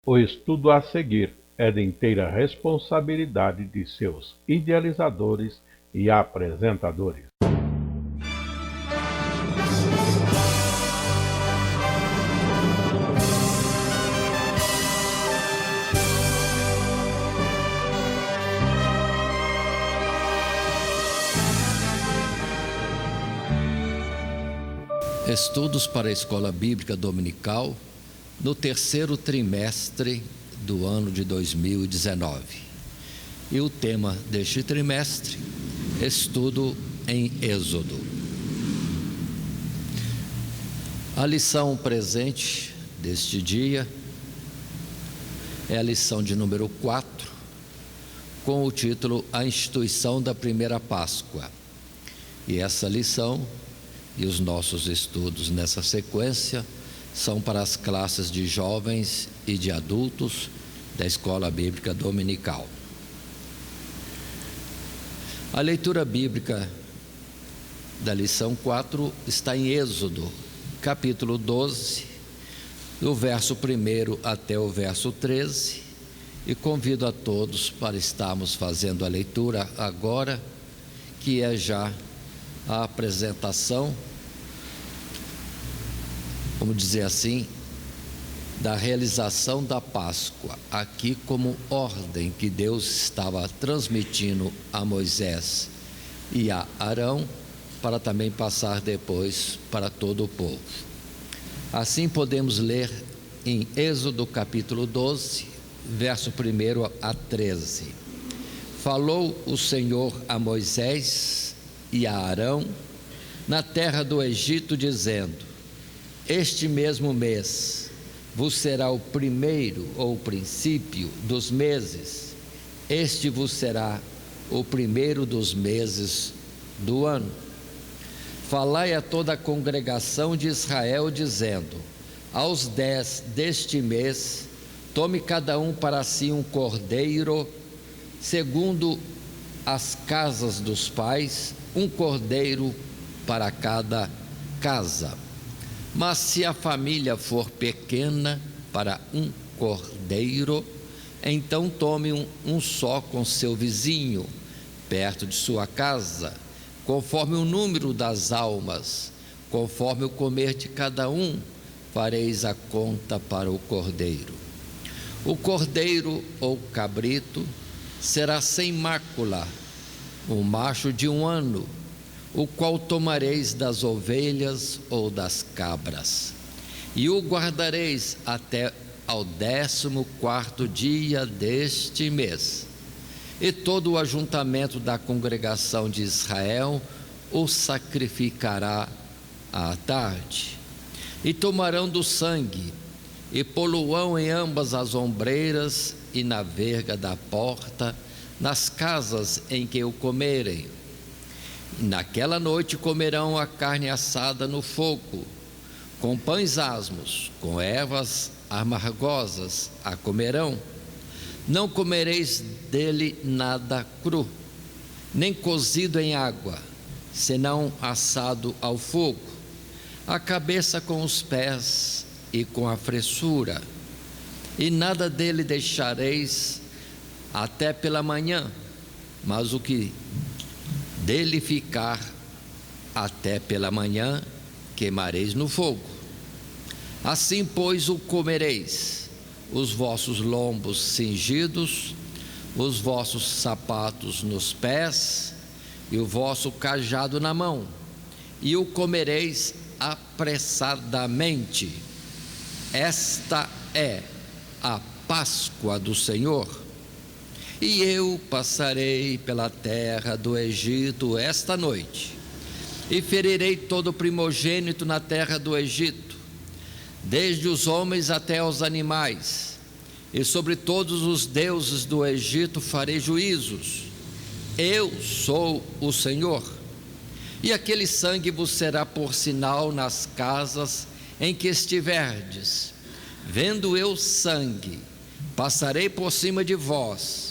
O estudo a seguir é de inteira responsabilidade de seus idealizadores e apresentadores. Estudos para a Escola Bíblica Dominical no terceiro trimestre do ano de 2019. E o tema deste trimestre, estudo em Êxodo. A lição presente deste dia é a lição de número 4, com o título A Instituição da Primeira Páscoa. E essa lição e os nossos estudos nessa sequência são para as classes de jovens e de adultos da Escola Bíblica Dominical. A leitura bíblica da lição 4 está em Êxodo, capítulo 12, do verso 1 até o verso 13, e convido a todos para estarmos fazendo a leitura agora, que é já a apresentação, vamos dizer assim, da realização da Páscoa, aqui como ordem que Deus estava transmitindo a Moisés e a Arão, para também passar depois para todo o povo. Assim podemos ler em Êxodo capítulo 12, verso 1 a 13. Falou o Senhor a Moisés e a Arão na terra do Egito, dizendo: este mesmo mês vos será o primeiro ou princípio dos meses, este vos será o primeiro dos meses do ano. Falai a toda a congregação de Israel, dizendo: aos 10 deste mês, tome cada um para si um cordeiro, segundo as casas dos pais, um cordeiro para cada casa. Mas se a família for pequena para um cordeiro, então tome um só com seu vizinho, perto de sua casa, conforme o número das almas, conforme o comer de cada um, fareis a conta para o cordeiro. O cordeiro ou cabrito será sem mácula, um macho de 1 ano, o qual tomareis das ovelhas ou das cabras, e o guardareis até ao 14º dia deste mês. E todo o ajuntamento da congregação de Israel o sacrificará à tarde. E tomarão do sangue, e poluão em ambas as ombreiras e na verga da porta, nas casas em que o comerem. E naquela noite comerão a carne assada no fogo, com pães asmos, com ervas amargosas a comerão. Não comereis dele nada cru, nem cozido em água, senão assado ao fogo, a cabeça com os pés e com a fressura. E nada dele deixareis até pela manhã, mas o que dele ficar até pela manhã, queimareis no fogo. Assim, pois, o comereis, os vossos lombos cingidos, os vossos sapatos nos pés e o vosso cajado na mão, e o comereis apressadamente. Esta é a Páscoa do Senhor. E eu passarei pela terra do Egito esta noite, e ferirei todo o primogênito na terra do Egito, desde os homens até os animais, e sobre todos os deuses do Egito farei juízos. Eu sou o Senhor. E aquele sangue vos será por sinal nas casas em que estiverdes. Vendo eu sangue, passarei por cima de vós,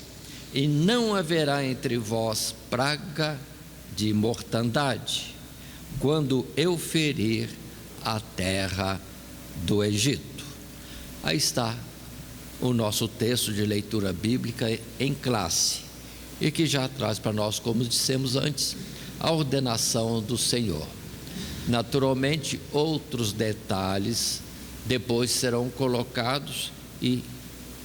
e não haverá entre vós praga de mortandade, quando eu ferir a terra do Egito. Aí está o nosso texto de leitura bíblica em classe e que já traz para nós, como dissemos antes, a ordenação do Senhor. Naturalmente, outros detalhes depois serão colocados e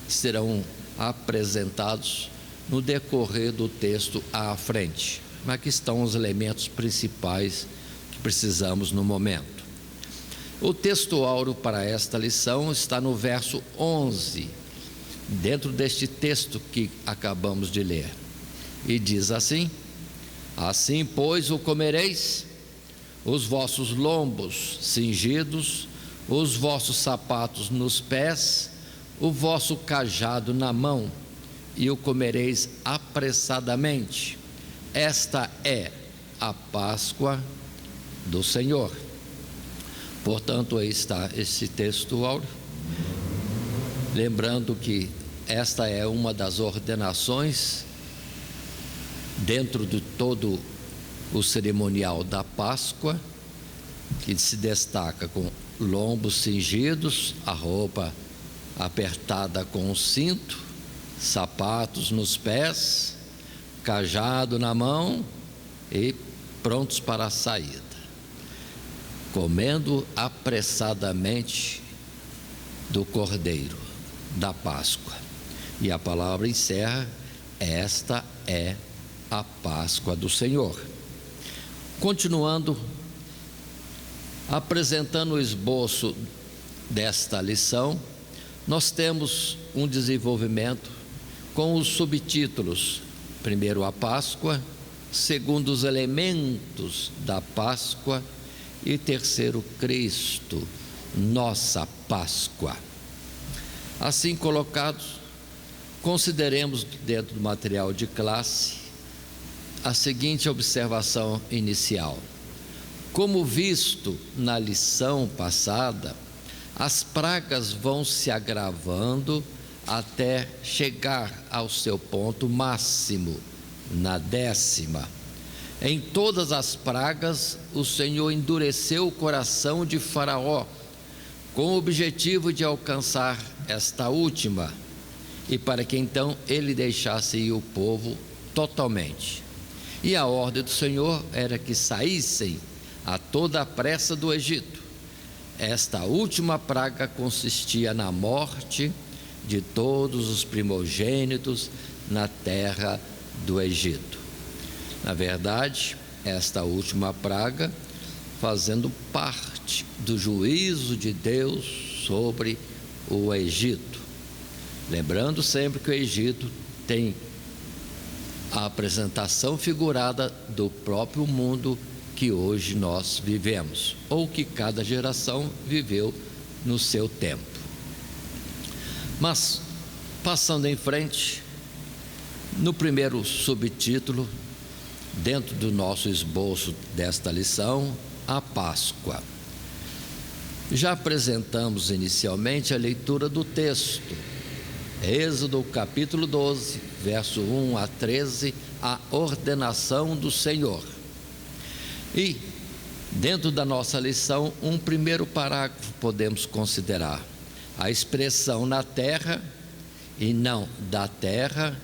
serão apresentados no decorrer do texto à frente. Mas aqui estão os elementos principais que precisamos no momento. O texto áureo para esta lição está no verso 11, dentro deste texto que acabamos de ler. E diz assim: assim, pois, o comereis, os vossos lombos cingidos, os vossos sapatos nos pés, o vosso cajado na mão, e o comereis apressadamente. Esta é a Páscoa do Senhor. Portanto, aí está esse texto áureo, lembrando que esta é uma das ordenações dentro de todo o cerimonial da Páscoa, que se destaca com lombos cingidos, a roupa apertada com o cinto, sapatos nos pés, cajado na mão e prontos para a saída, comendo apressadamente do cordeiro da Páscoa. E a palavra encerra: esta é a Páscoa do Senhor. Continuando, apresentando o esboço desta lição, nós temos um desenvolvimento com os subtítulos: primeiro, a Páscoa; segundo, os elementos da Páscoa; e terceiro, Cristo, nossa Páscoa. Assim colocados, consideremos dentro do material de classe a seguinte observação inicial: como visto na lição passada, as pragas vão se agravando até chegar ao seu ponto máximo na 10ª. Em todas as pragas, o Senhor endureceu o coração de Faraó, com o objetivo de alcançar esta última, e para que então ele deixasse ir o povo totalmente. E a ordem do Senhor era que saíssem a toda a pressa do Egito. Esta última praga consistia na morte de todos os primogênitos na terra do Egito. Na verdade, esta última praga fazendo parte do juízo de Deus sobre o Egito. Lembrando sempre que o Egito tem a apresentação figurada do próprio mundo que hoje nós vivemos, ou que cada geração viveu no seu tempo. Mas, passando em frente, no primeiro subtítulo, dentro do nosso esboço desta lição, a Páscoa. Já apresentamos inicialmente a leitura do texto, Êxodo capítulo 12, verso 1 a 13, a ordenação do Senhor. E, dentro da nossa lição, um primeiro parágrafo podemos considerar: a expressão na terra e não da terra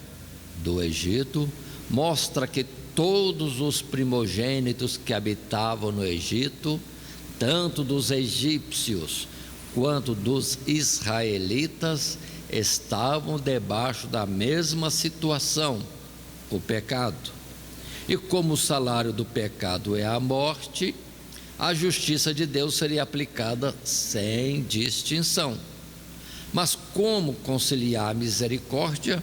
do Egito mostra que todos os primogênitos que habitavam no Egito, tanto dos egípcios quanto dos israelitas, estavam debaixo da mesma situação, o pecado. E como o salário do pecado é a morte, a justiça de Deus seria aplicada sem distinção. Mas como conciliar a misericórdia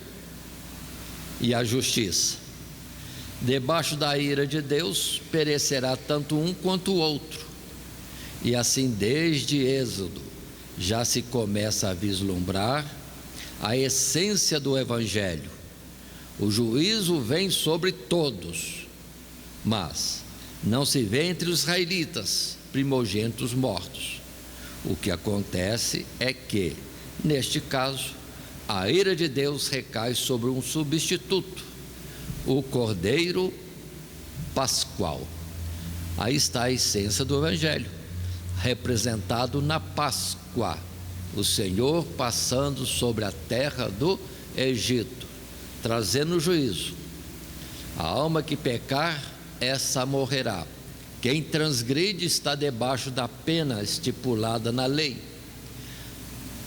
e a justiça? Debaixo da ira de Deus perecerá tanto um quanto o outro. E assim, desde Êxodo, já se começa a vislumbrar a essência do Evangelho. O juízo vem sobre todos, mas não se vê entre os israelitas primogênitos mortos. O que acontece é que, neste caso, a ira de Deus recai sobre um substituto, o Cordeiro Pascual. Aí está a essência do Evangelho, representado na Páscoa, o Senhor passando sobre a terra do Egito, trazendo juízo. A alma que pecar, essa morrerá. Quem transgride está debaixo da pena estipulada na lei.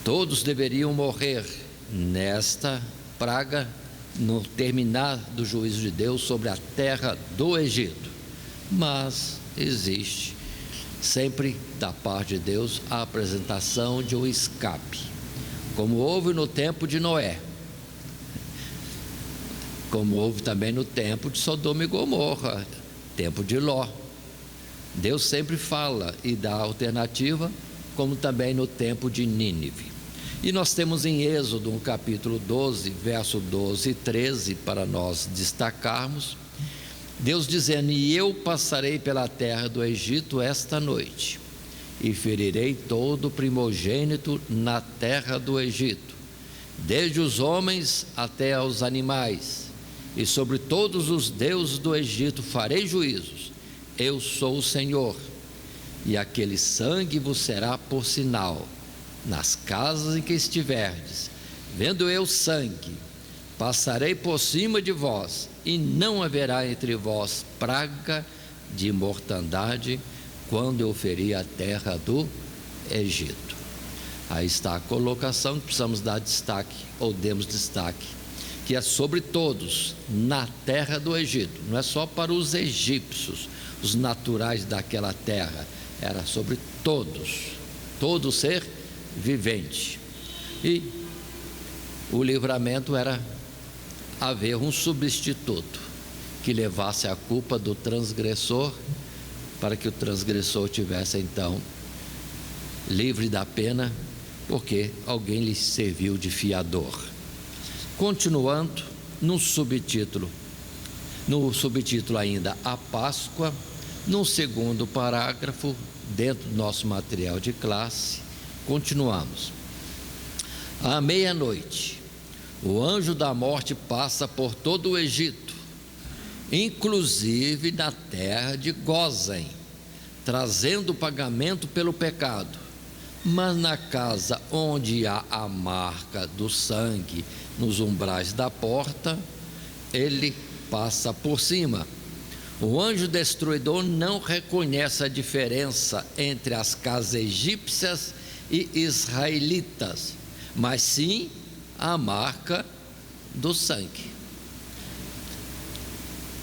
Todos deveriam morrer nesta praga, no terminar do juízo de Deus sobre a terra do Egito. Mas existe sempre da parte de Deus a apresentação de um escape, como houve no tempo de Noé, como houve também no tempo de Sodoma e Gomorra, tempo de Ló. Deus sempre fala e dá alternativa, como também no tempo de Nínive. E nós temos em Êxodo, no capítulo 12, verso 12 e 13, para nós destacarmos, Deus dizendo: e eu passarei pela terra do Egito esta noite, e ferirei todo o primogênito na terra do Egito, desde os homens até aos animais, e sobre todos os deuses do Egito farei juízos. Eu sou o Senhor, e aquele sangue vos será por sinal nas casas em que estiverdes. Vendo eu sangue, passarei por cima de vós, e não haverá entre vós praga de mortandade, quando eu ferir a terra do Egito. Aí está a colocação que precisamos dar destaque, ou demos destaque, que é sobre todos na terra do Egito. Não é só para os egípcios, os naturais daquela terra, era sobre todos, todo ser vivente. E o livramento era haver um substituto que levasse a culpa do transgressor, para que o transgressor tivesse então livre da pena, porque alguém lhe serviu de fiador. Continuando no subtítulo ainda, a Páscoa, no segundo parágrafo, dentro do nosso material de classe, continuamos. À meia-noite, o anjo da morte passa por todo o Egito, inclusive na terra de Gósen, trazendo pagamento pelo pecado. Mas na casa onde há a marca do sangue, nos umbrais da porta, ele passa por cima. O anjo destruidor não reconhece a diferença entre as casas egípcias e israelitas, mas sim a marca do sangue.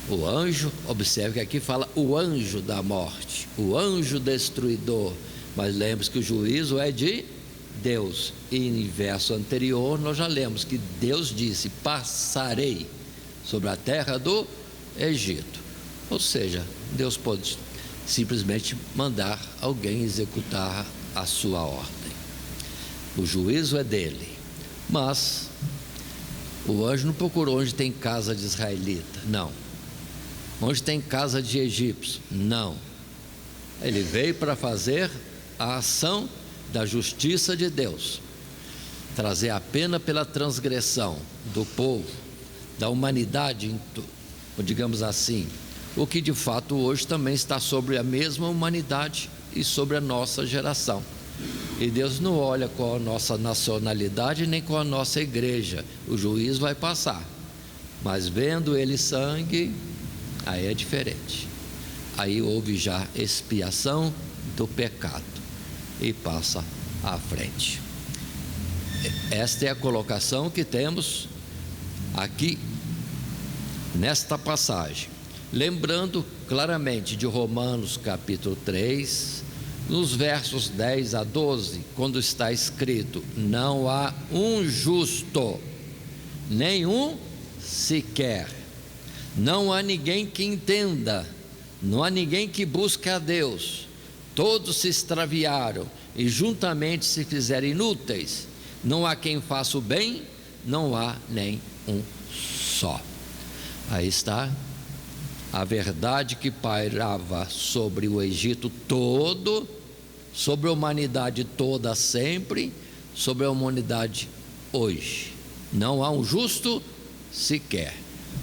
O anjo, observe que aqui fala o anjo da morte, o anjo destruidor, mas lembre-se que o juízo é de Deus. E em verso anterior nós já lemos que Deus disse: passarei sobre a terra do Egito. Ou seja, Deus pode simplesmente mandar alguém executar a sua ordem. O juízo é dele. Mas o anjo não procurou onde tem casa de israelita, não. Onde tem casa de egípcio, não. Ele veio para fazer a ação da justiça de Deus, trazer a pena pela transgressão do povo, da humanidade, digamos assim, o que de fato hoje também está sobre a mesma humanidade e sobre a nossa geração. E Deus não olha com a nossa nacionalidade nem com a nossa igreja, o juízo vai passar, mas vendo ele sangue, aí é diferente. Aí houve já expiação do pecado e passa à frente. Esta é a colocação que temos aqui nesta passagem, lembrando claramente de Romanos capítulo 3, nos versos 10 a 12, quando está escrito: não há um justo, nenhum sequer, não há ninguém que entenda, não há ninguém que busque a Deus, todos se extraviaram e juntamente se fizeram inúteis, não há quem faça o bem, não há nem um só. Aí está a verdade que pairava sobre o Egito todo, sobre a humanidade toda sempre, sobre a humanidade hoje. Não há um justo sequer.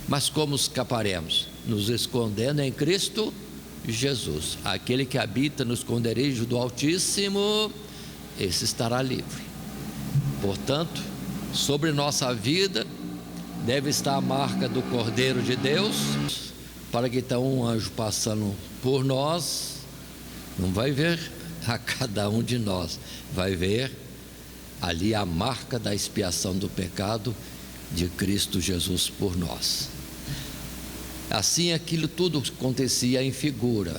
Mas como escaparemos? Nos escondendo em Cristo Jesus. Aquele que habita no esconderijo do Altíssimo, esse estará livre. Portanto, sobre nossa vida deve estar a marca do Cordeiro de Deus, para que então um anjo passando por nós não vai ver a cada um de nós, vai ver ali a marca da expiação do pecado de Cristo Jesus por nós. Assim, aquilo tudo acontecia em figura.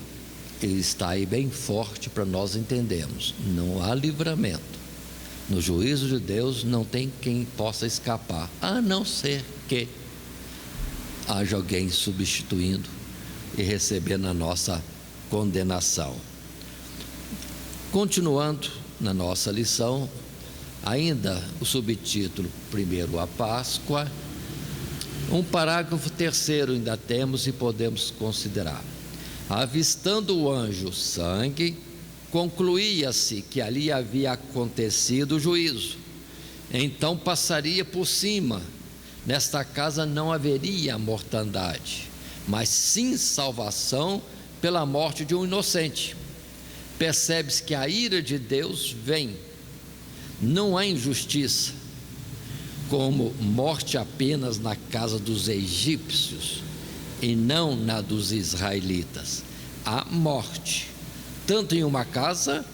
Ele está aí bem forte para nós entendermos. Não há livramento. No juízo de Deus não tem quem possa escapar, a não ser que haja alguém substituindo e recebendo a nossa condenação. Continuando na nossa lição, ainda o subtítulo, primeiro a Páscoa, um parágrafo terceiro ainda temos e podemos considerar. Avistando o anjo sangue, concluía-se que ali havia acontecido o juízo. Então passaria por cima. Nesta casa não haveria mortandade, mas sim salvação pela morte de um inocente. Percebe-se que a ira de Deus vem. Não há injustiça, como morte apenas na casa dos egípcios e não na dos israelitas. Há morte, tanto em uma casa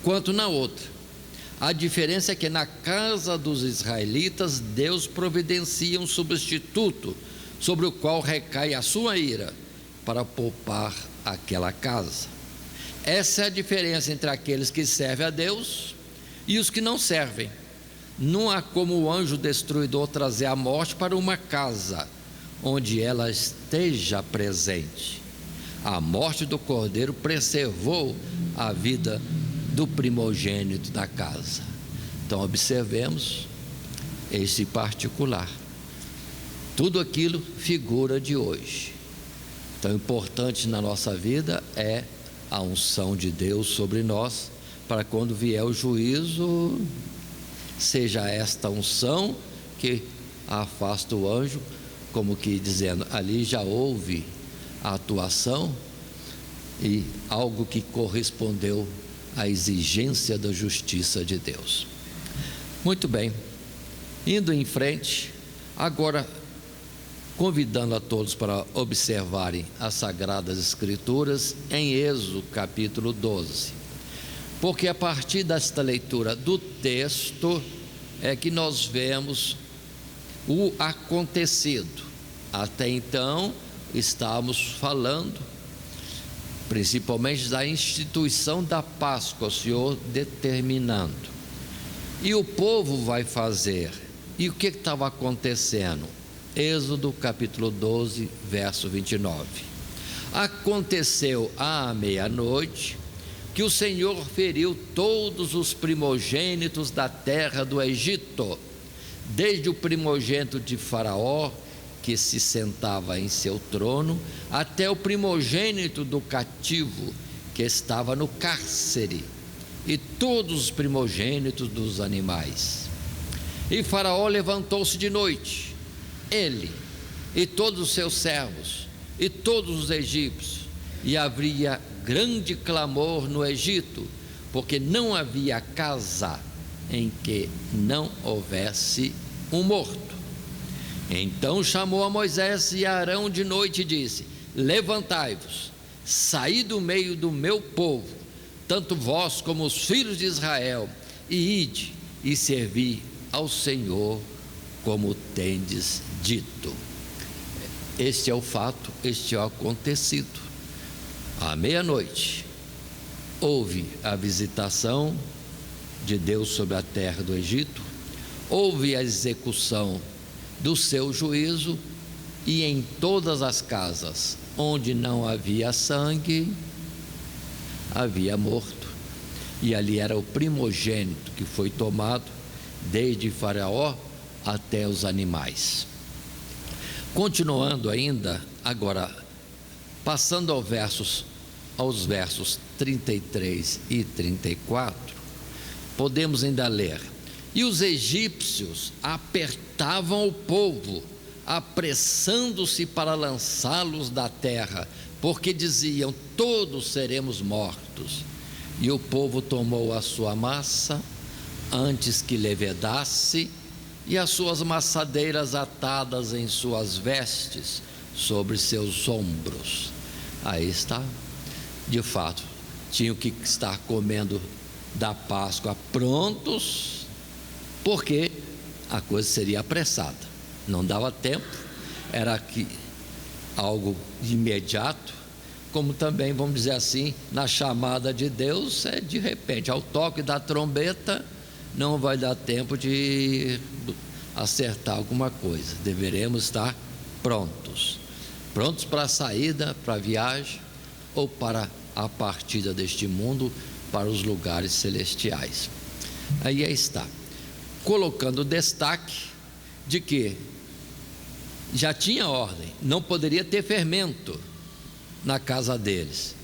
quanto na outra. A diferença é que na casa dos israelitas, Deus providencia um substituto sobre o qual recai a sua ira para poupar aquela casa. Essa é a diferença entre aqueles que servem a Deus e os que não servem. Não há como o anjo destruidor trazer a morte para uma casa onde ela esteja presente. A morte do cordeiro preservou a vida do primogênito da casa. Então observemos esse particular. Tudo aquilo figura de hoje. Então, importante na nossa vida é a unção de Deus sobre nós, para quando vier o juízo, seja esta unção que afasta o anjo, como que dizendo, ali já houve a atuação e algo que correspondeu à exigência da justiça de Deus. Muito bem, indo em frente, agora convidando a todos para observarem as Sagradas Escrituras em Êxodo capítulo 12, porque a partir desta leitura do texto é que nós vemos o acontecido. Até então estávamos falando principalmente da instituição da Páscoa, o Senhor determinando, e o povo vai fazer. E o que estava acontecendo? Êxodo capítulo 12, verso 29. Aconteceu à meia-noite que o Senhor feriu todos os primogênitos da terra do Egito, desde o primogênito de Faraó, que se sentava em seu trono, até o primogênito do cativo, que estava no cárcere, e todos os primogênitos dos animais. E Faraó levantou-se de noite, ele e todos os seus servos e todos os egípcios, e havia grande clamor no Egito, porque não havia casa em que não houvesse um morto. Então chamou a Moisés e a Arão de noite e disse: levantai-vos, saí do meio do meu povo, tanto vós como os filhos de Israel, e ide e servi ao Senhor como tendes dito. Este é o fato, este é o acontecido. À meia-noite houve a visitação de Deus sobre a terra do Egito, houve a execução do seu juízo, e em todas as casas onde não havia sangue, havia morto, e ali era o primogênito que foi tomado, desde Faraó até os animais. Continuando ainda, agora, passando aos versos 33 e 34, podemos ainda ler: e os egípcios apertavam o povo, apressando-se para lançá-los da terra, porque diziam: todos seremos mortos. E o povo tomou a sua massa, antes que levedasse, e as suas maçadeiras atadas em suas vestes, sobre seus ombros. Aí está, de fato, tinham que estar comendo da Páscoa prontos, porque a coisa seria apressada, não dava tempo, era algo imediato, como também, vamos dizer assim, na chamada de Deus, é de repente, ao toque da trombeta, não vai dar tempo de acertar alguma coisa, deveremos estar prontos para a saída, para a viagem, ou para a partida deste mundo, para os lugares celestiais. Aí está, colocando destaque de que já tinha ordem, não poderia ter fermento na casa deles,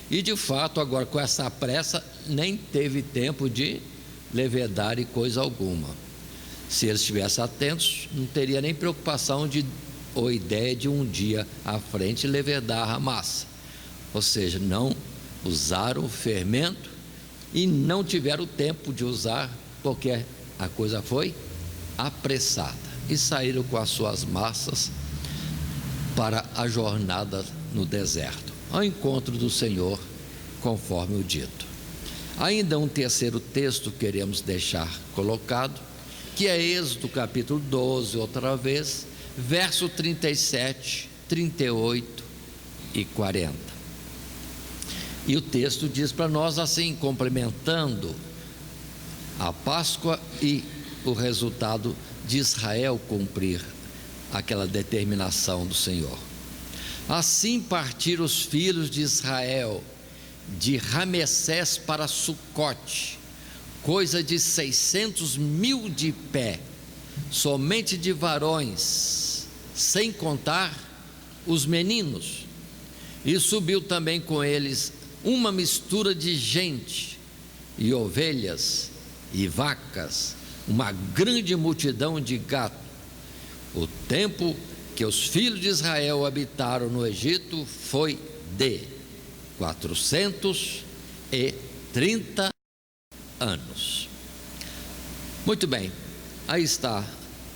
e de fato agora com essa pressa nem teve tempo de levedar e coisa alguma. Se eles estivessem atentos, não teria nem preocupação ou ideia de um dia à frente levedar a massa, ou seja, não usaram o fermento e não tiveram tempo de usar, porque a coisa foi apressada, e saíram com as suas massas para a jornada no deserto, ao encontro do Senhor, conforme o dito. Ainda um terceiro texto queremos deixar colocado, que é Êxodo capítulo 12, outra vez, verso 37, 38 e 40. E o texto diz para nós assim, complementando a Páscoa e o resultado de Israel cumprir aquela determinação do Senhor. Assim partiram os filhos de Israel de Ramessés para Sucote, coisa de 600.000 de pé, somente de varões, sem contar os meninos. E subiu também com eles uma mistura de gente, e ovelhas e vacas, uma grande multidão de gado. O tempo que os filhos de Israel habitaram no Egito foi de 430 anos. Muito bem, aí está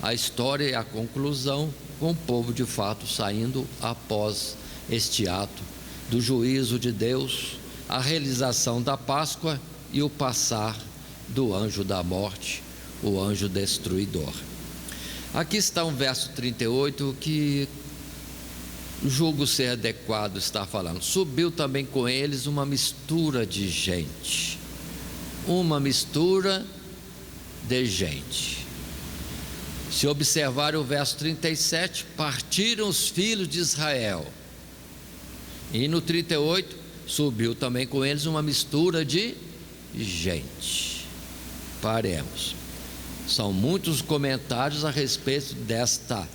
a história e a conclusão, com o povo de fato saindo após este ato do juízo de Deus, a realização da Páscoa e o passar do anjo da morte, o anjo destruidor. Aqui está um verso 38 que julgo ser adequado estar falando. Subiu também com eles uma mistura de gente. Uma mistura de gente. Se observar o verso 37, partiram os filhos de Israel. E no 38, subiu também com eles uma mistura de gente. Paremos. São muitos comentários a respeito desta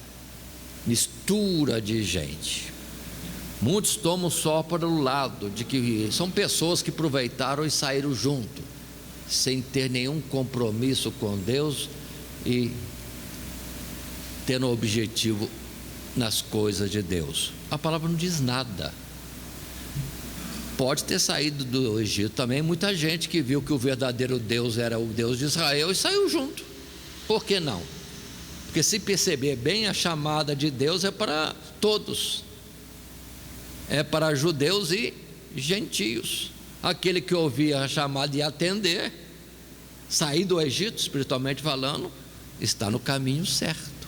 mistura de gente. Muitos tomam só para o lado de que são pessoas que aproveitaram e saíram junto, sem ter nenhum compromisso com Deus e tendo objetivo nas coisas de Deus. A palavra não diz nada. Pode ter saído do Egito também muita gente que viu que o verdadeiro Deus era o Deus de Israel e saiu junto. Por que não? Porque se perceber bem, a chamada de Deus é para todos, é para judeus e gentios. Aquele que ouvia a chamada e atender, sair do Egito, espiritualmente falando, está no caminho certo.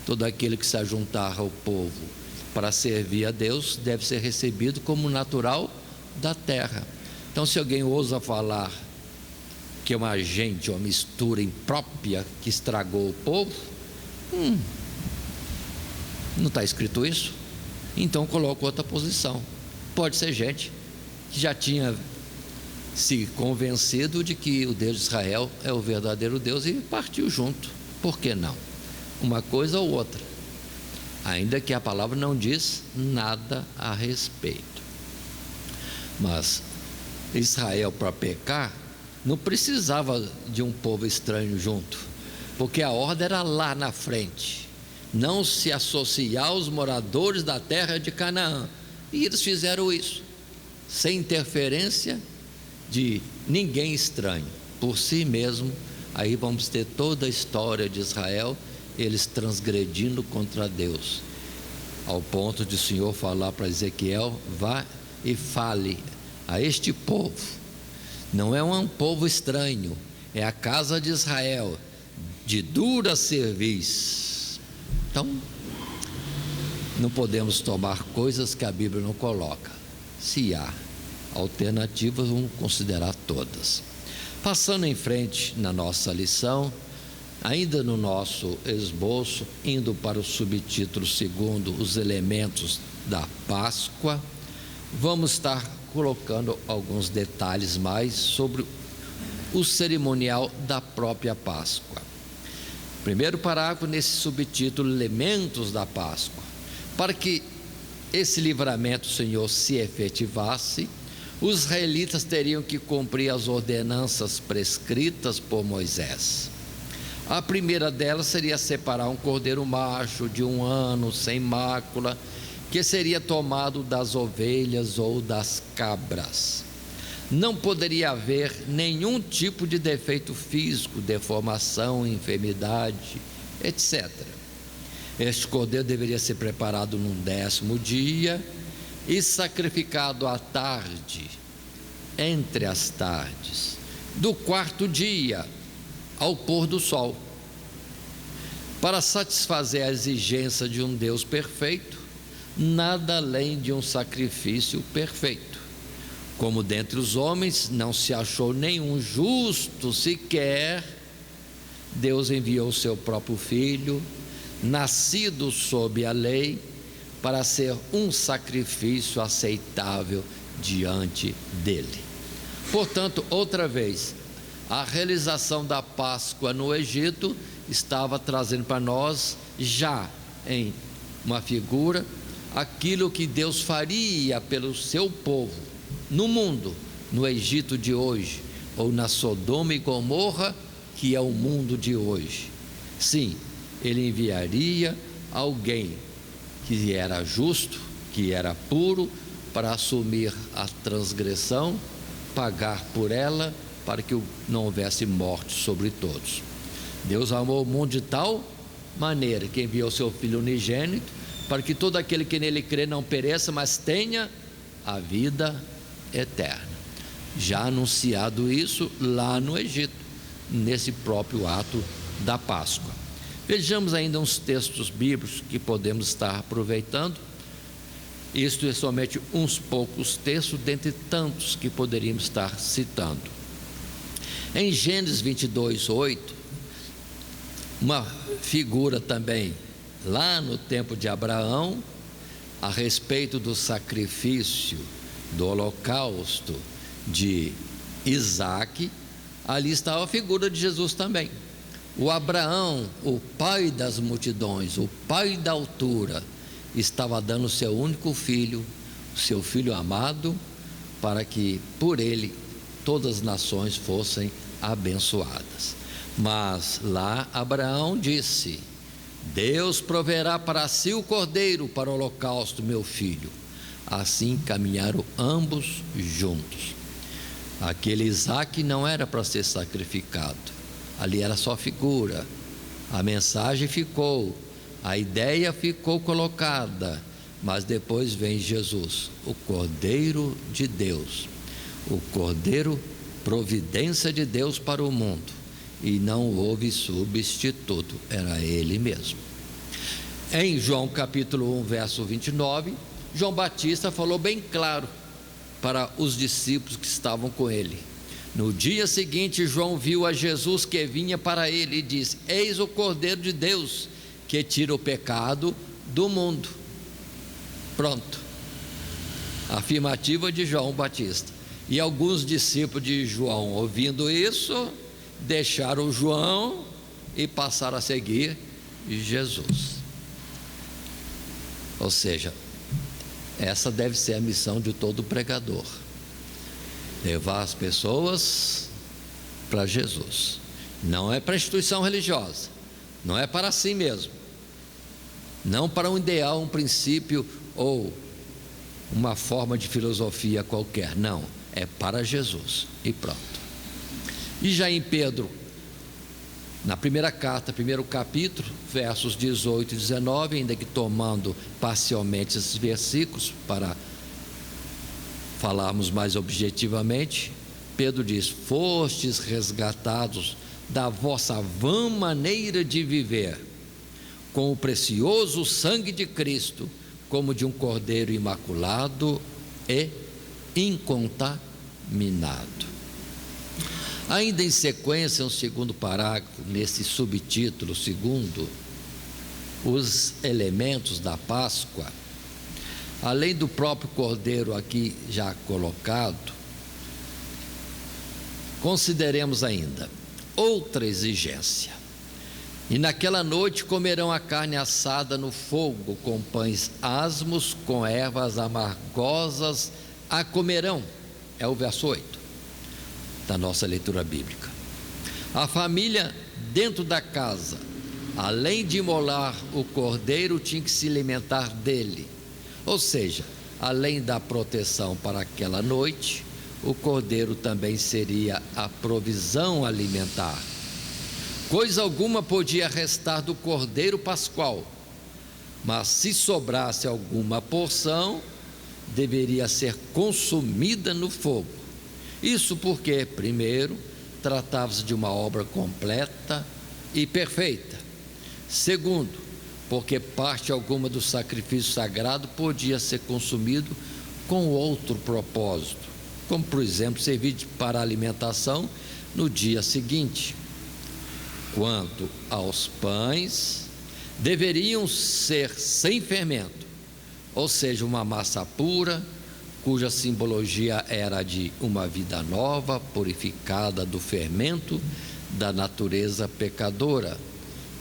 Todo aquele que se ajuntar ao povo para servir a Deus deve ser recebido como natural da terra. Então, se alguém ousa falar que é uma gente, uma mistura imprópria que estragou o povo, não está escrito isso? Então coloco outra posição. Pode ser gente que já tinha se convencido de que o Deus de Israel é o verdadeiro Deus e partiu junto. Por que não? Uma coisa ou outra, ainda que a palavra não diz nada a respeito. Mas Israel, para pecar, não precisava de um povo estranho junto, porque a ordem era lá na frente: não se associar aos moradores da terra de Canaã. E eles fizeram isso, sem interferência de ninguém estranho, por si mesmo aí vamos ter toda a história de Israel, eles transgredindo contra Deus, ao ponto de o Senhor falar para Ezequiel: vá e fale a este povo. Não é um povo estranho, é a casa de Israel, de dura cerviz. Então, não podemos tomar coisas que a Bíblia não coloca. Se há alternativas, vamos considerar todas. Passando em frente na nossa lição, ainda no nosso esboço, indo para o subtítulo segundo, os elementos da Páscoa, vamos estar colocando alguns detalhes mais sobre o cerimonial da própria Páscoa. Primeiro parágrafo nesse subtítulo, elementos da Páscoa. Para que esse livramento do Senhor se efetivasse, os israelitas teriam que cumprir as ordenanças prescritas por Moisés. A primeira delas seria separar um cordeiro macho de 1 ano, sem mácula, que seria tomado das ovelhas ou das cabras. Não poderia haver nenhum tipo de defeito físico, deformação, enfermidade, etc. Este cordeiro deveria ser preparado num 10º dia e sacrificado à tarde, entre as tardes, do 4º dia ao pôr do sol. Para satisfazer a exigência de um Deus perfeito, nada além de um sacrifício perfeito. Como dentre os homens não se achou nenhum justo sequer, Deus enviou seu próprio Filho, nascido sob a lei, para ser um sacrifício aceitável diante dele. Portanto, outra vez, a realização da Páscoa no Egito estava trazendo para nós, já em uma figura, aquilo que Deus faria pelo seu povo no mundo, no Egito de hoje, ou na Sodoma e Gomorra, que é o mundo de hoje. Sim, ele enviaria alguém que era justo, que era puro, para assumir a transgressão, pagar por ela, para que não houvesse morte sobre todos. Deus amou o mundo de tal maneira que enviou seu Filho unigênito, para que todo aquele que nele crê não pereça, mas tenha a vida eterna. Já anunciado isso lá no Egito, nesse próprio ato da Páscoa. Vejamos ainda uns textos bíblicos que podemos estar aproveitando. Isto é somente uns poucos textos, dentre tantos que poderíamos estar citando. Em Gênesis 22:8, uma figura também lá no tempo de Abraão, a respeito do sacrifício, do holocausto de Isaque, ali estava a figura de Jesus também. O Abraão, o pai das multidões, o pai da altura, estava dando o seu único filho, o seu filho amado, para que por ele todas as nações fossem abençoadas. Mas lá Abraão disse: Deus proverá para si o cordeiro para o holocausto, meu filho. Assim caminharam ambos juntos. Aquele Isaque não era para ser sacrificado, ali era só figura. A mensagem ficou, a ideia ficou colocada, mas depois vem Jesus, o Cordeiro de Deus, o Cordeiro, providência de Deus para o mundo, e não houve substituto, era ele mesmo. Em João capítulo 1, verso 29, João Batista falou bem claro para os discípulos que estavam com ele. No dia seguinte, João viu a Jesus que vinha para ele e disse: Eis o Cordeiro de Deus que tira o pecado do mundo. Pronto, afirmativa de João Batista. E alguns discípulos de João, ouvindo isso, deixaram João e passaram a seguir Jesus. Ou seja, essa deve ser a missão de todo pregador: levar as pessoas para Jesus. Não é para instituição religiosa, não é para si mesmo, não para um ideal, um princípio ou uma forma de filosofia qualquer, não, é para Jesus e pronto. E já em Pedro Na primeira carta, primeiro capítulo, versos 18 e 19, ainda que tomando parcialmente esses versículos para falarmos mais objetivamente, Pedro diz: fostes resgatados da vossa vã maneira de viver, com o precioso sangue de Cristo, como de um cordeiro imaculado e incontaminado. Ainda em sequência, um segundo parágrafo, nesse subtítulo segundo, os elementos da Páscoa, além do próprio cordeiro aqui já colocado, consideremos ainda outra exigência. E naquela noite comerão a carne assada no fogo, com pães asmos, com ervas amargosas a comerão. É o verso 8 da nossa leitura bíblica. A família dentro da casa, além de imolar o cordeiro, tinha que se alimentar dele. Ou seja, além da proteção para aquela noite, o cordeiro também seria a provisão alimentar. Coisa alguma podia restar do cordeiro pascual, mas se sobrasse alguma porção, deveria ser consumida no fogo. Isso porque, primeiro, tratava-se de uma obra completa e perfeita. Segundo, porque parte alguma do sacrifício sagrado podia ser consumido com outro propósito, como, por exemplo, servir para alimentação no dia seguinte. Quanto aos pães, deveriam ser sem fermento, ou seja, uma massa pura, cuja simbologia era de uma vida nova, purificada do fermento da natureza pecadora,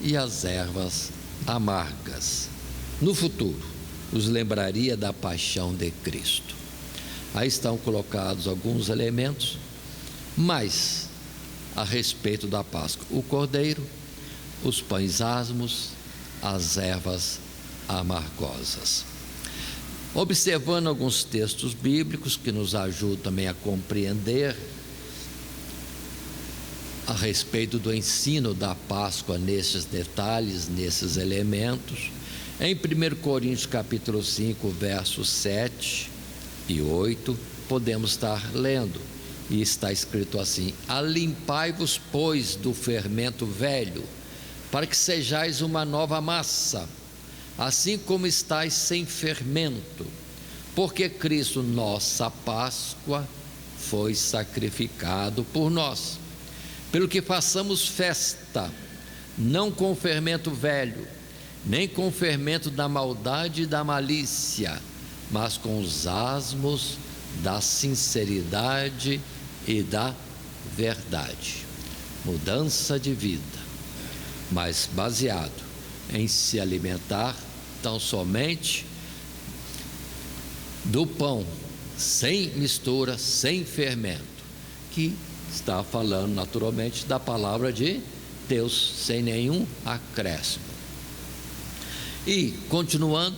e as ervas amargas. No futuro, os lembraria da paixão de Cristo. Aí estão colocados alguns elementos, mas a respeito da Páscoa: o cordeiro, os pães asmos, as ervas amargosas. Observando alguns textos bíblicos que nos ajudam também a compreender a respeito do ensino da Páscoa nesses detalhes, nesses elementos, em 1 Coríntios capítulo 5, versos 7 e 8, podemos estar lendo, e está escrito assim: alimpai-vos, pois, do fermento velho, para que sejais uma nova massa, assim como estáis sem fermento, porque Cristo, nossa Páscoa, foi sacrificado por nós. Pelo que façamos festa, não com fermento velho, nem com fermento da maldade e da malícia, mas com os asmos da sinceridade e da verdade. Mudança de vida, mas baseado em se alimentar tão somente do pão, sem mistura, sem fermento, que está falando naturalmente da palavra de Deus, sem nenhum acréscimo. E continuando,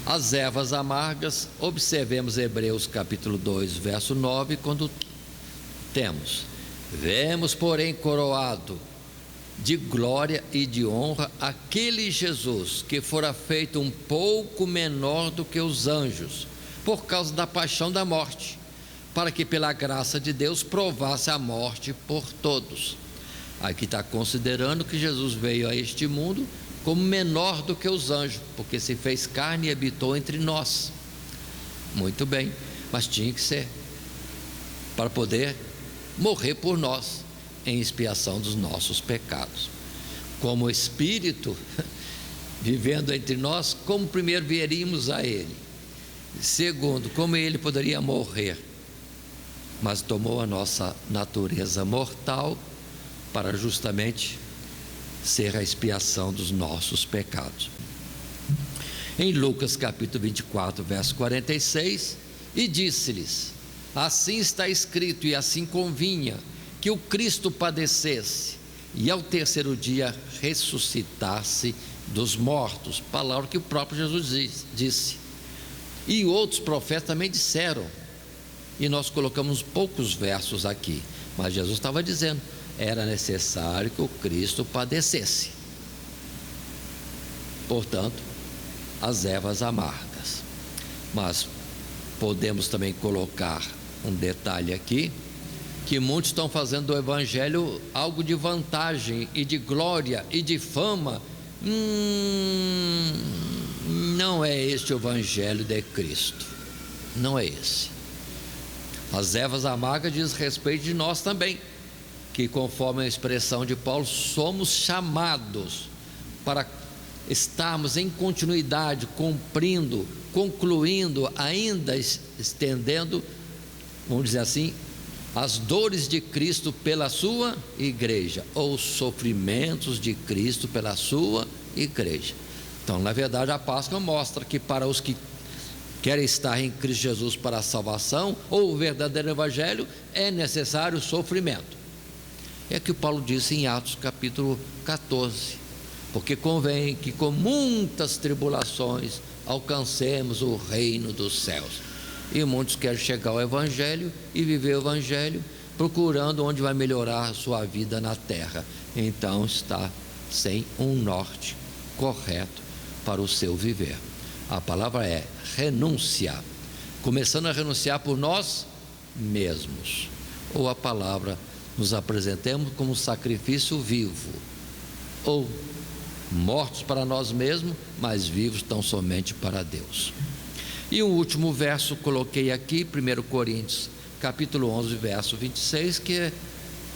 as ervas amargas, observemos Hebreus capítulo 2, verso 9, quando temos: vemos, porém, coroado de glória e de honra aquele Jesus que fora feito um pouco menor do que os anjos, por causa da paixão da morte, para que pela graça de Deus provasse a morte por todos. Aqui está considerando que Jesus veio a este mundo como menor do que os anjos, porque se fez carne e habitou entre nós. Muito bem, mas tinha que ser para poder morrer por nós, em expiação dos nossos pecados. Como Espírito vivendo entre nós, como primeiro veríamos a Ele? Segundo, como Ele poderia morrer? Mas tomou a nossa natureza mortal para justamente ser a expiação dos nossos pecados. Em Lucas capítulo 24, verso 46, e disse-lhes: assim está escrito, e assim convinha que o Cristo padecesse e ao terceiro dia ressuscitasse dos mortos. Palavra que o próprio Jesus disse. E outros profetas também disseram. E nós colocamos poucos versos aqui, mas Jesus estava dizendo: era necessário que o Cristo padecesse. Portanto, as ervas amargas. Mas podemos também colocar um detalhe aqui, que muitos estão fazendo do Evangelho algo de vantagem e de glória e de fama. Não é este o Evangelho de Cristo, não é esse. As ervas amargas diz respeito de nós também, que conforme a expressão de Paulo, somos chamados para estarmos em continuidade, cumprindo, concluindo, ainda estendendo, vamos dizer assim, as dores de Cristo pela sua igreja, ou os sofrimentos de Cristo pela sua igreja. Então, na verdade, a Páscoa mostra que para os que querem estar em Cristo Jesus para a salvação, ou o verdadeiro Evangelho, é necessário sofrimento. É que o Paulo disse em Atos capítulo 14, porque convém que com muitas tribulações alcancemos o reino dos céus. E muitos querem chegar ao Evangelho e viver o Evangelho, procurando onde vai melhorar a sua vida na terra. Então está sem um norte correto para o seu viver. A palavra é renunciar, começando a renunciar por nós mesmos, ou a palavra nos apresentemos como sacrifício vivo, ou mortos para nós mesmos, mas vivos tão somente para Deus. E o último verso coloquei aqui, 1 Coríntios capítulo 11, verso 26, que é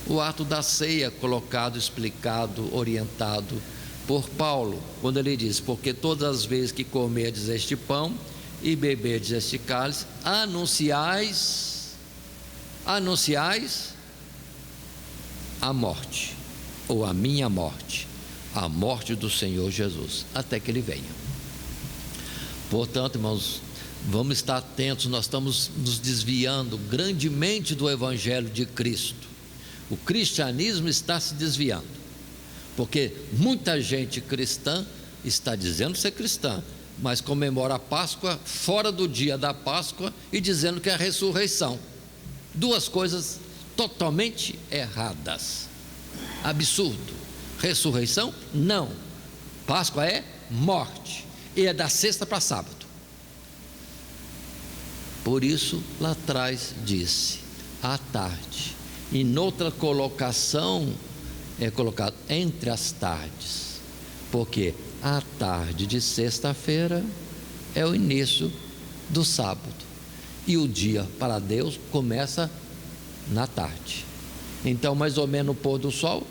o ato da ceia, colocado, explicado, orientado por Paulo, quando ele diz: porque todas as vezes que comerdes este pão e beberdes este cálice, anunciais a morte, ou a minha morte, a morte do Senhor Jesus, até que Ele venha. Portanto, irmãos, vamos estar atentos, nós estamos nos desviando grandemente do Evangelho de Cristo. O cristianismo está se desviando, porque muita gente cristã está dizendo ser cristã, mas comemora a Páscoa fora do dia da Páscoa e dizendo que é a ressurreição. Duas coisas totalmente erradas. Absurdo. Ressurreição? Não. Páscoa é morte, e é da sexta para sábado. Por isso, lá atrás disse, à tarde. E noutra colocação é colocado entre as tardes, porque a tarde de sexta-feira é o início do sábado, e o dia para Deus começa na tarde. Então, mais ou menos no pôr do sol,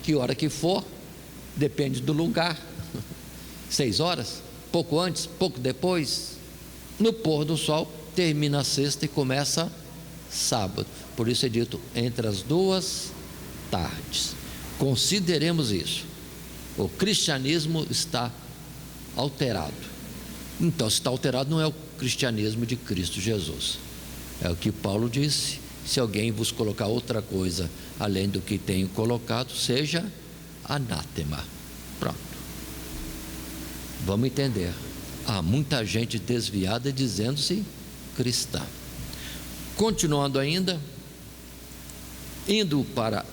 que hora que for, depende do lugar, 6 horas, pouco antes, pouco depois, no pôr do sol termina a sexta e começa sábado. Por isso é dito entre as duas tardes. Consideremos isso. O cristianismo está alterado. Então, se está alterado, não é o cristianismo de Cristo Jesus. É o que Paulo disse: se alguém vos colocar outra coisa além do que tenho colocado, seja anátema. Pronto. Vamos entender. Há muita gente desviada dizendo-se cristã. Continuando ainda, indo para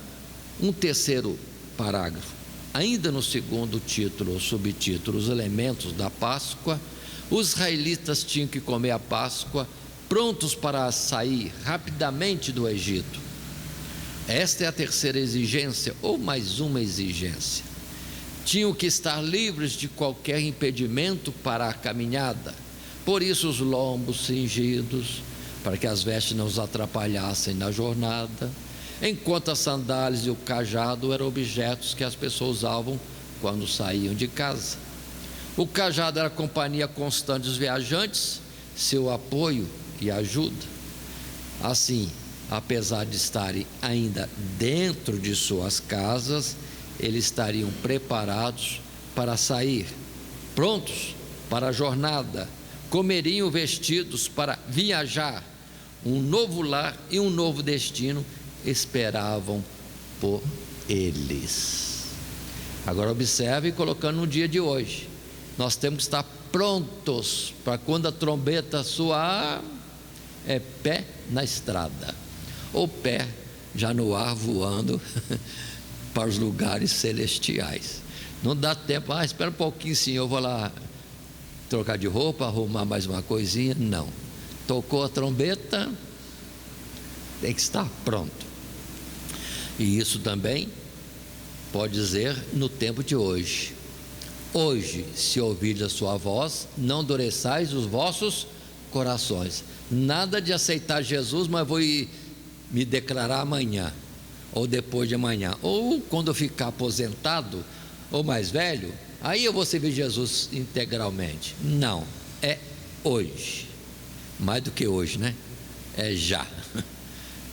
um terceiro parágrafo, ainda no segundo título ou subtítulo, os elementos da Páscoa. Os israelitas tinham que comer a Páscoa prontos para sair rapidamente do Egito. Esta é a terceira exigência, ou mais uma exigência. Tinham que estar livres de qualquer impedimento para a caminhada. Por isso os lombos cingidos, para que as vestes não os atrapalhassem na jornada, enquanto as sandálias e o cajado eram objetos que as pessoas usavam quando saíam de casa. O cajado era a companhia constante dos viajantes, seu apoio e ajuda. Assim, apesar de estarem ainda dentro de suas casas, eles estariam preparados para sair, prontos para a jornada, comeriam vestidos para viajar. Um novo lar e um novo destino esperavam por eles. Agora observe, colocando no dia de hoje, nós temos que estar prontos para quando a trombeta soar, é pé na estrada, ou pé já no ar voando para os lugares celestiais. Não dá tempo, espera um pouquinho, senhor, eu vou lá trocar de roupa, arrumar mais uma coisinha. Não, tocou a trombeta, tem que estar pronto. E isso também pode dizer no tempo de hoje. Hoje, se ouvirdes a sua voz, não endureçais os vossos corações. Nada de aceitar Jesus, mas vou me declarar amanhã, ou depois de amanhã, ou quando eu ficar aposentado, ou mais velho, aí eu vou servir Jesus integralmente. Não, é hoje. Mais do que hoje, né? É já.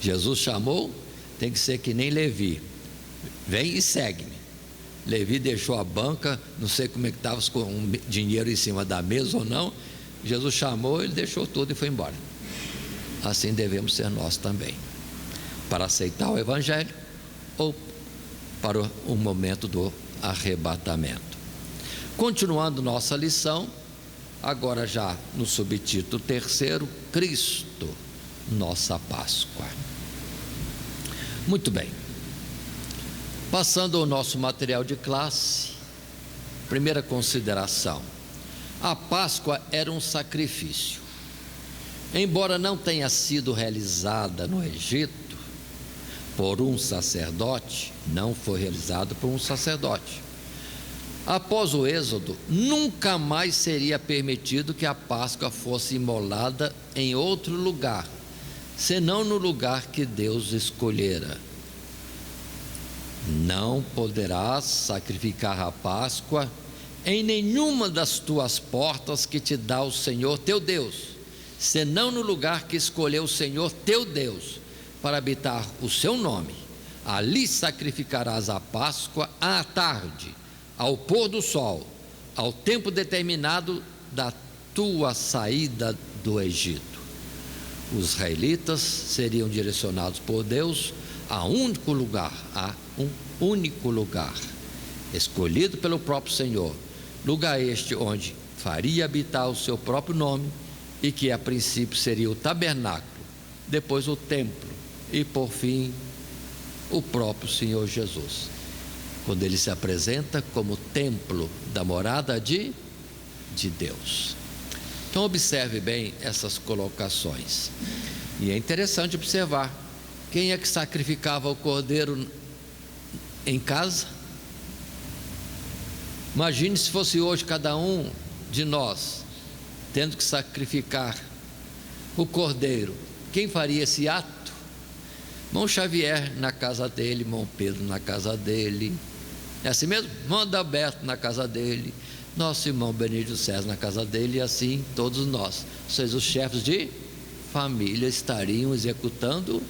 Jesus chamou, tem que ser que nem Levi. Vem e segue-me. Levi deixou a banca, não sei como é que estava, com dinheiro em cima da mesa ou não. Jesus chamou, ele deixou tudo e foi embora. Assim devemos ser nós também, para aceitar o Evangelho ou para o momento do arrebatamento. Continuando nossa lição, agora já no subtítulo 3, Cristo, nossa Páscoa. Muito bem. Passando ao nosso material de classe, primeira consideração: a Páscoa era um sacrifício. Embora não tenha sido realizada no Egito por um sacerdote, não foi realizado por um sacerdote. Após o Êxodo, nunca mais seria permitido que a Páscoa fosse imolada em outro lugar, senão no lugar que Deus escolhera. Não poderás sacrificar a Páscoa em nenhuma das tuas portas que te dá o Senhor teu Deus, senão no lugar que escolheu o Senhor teu Deus para habitar o seu nome. Ali sacrificarás a Páscoa à tarde, ao pôr do sol, ao tempo determinado da tua saída do Egito. Os israelitas seriam direcionados por Deus a um único lugar, escolhido pelo próprio Senhor, lugar este onde faria habitar o seu próprio nome, e que a princípio seria o tabernáculo, depois o templo e por fim o próprio Senhor Jesus, quando ele se apresenta como templo da morada de Deus. Então observe bem essas colocações, e é interessante observar quem é que sacrificava o cordeiro em casa. Imagine se fosse hoje cada um de nós tendo que sacrificar o cordeiro. Quem faria esse ato? Irmão Xavier na casa dele, irmão Pedro na casa dele, é assim mesmo? Irmão Adalberto na casa dele, nosso irmão Benedito César na casa dele, e assim todos nós, vocês, os chefes de família, estariam executando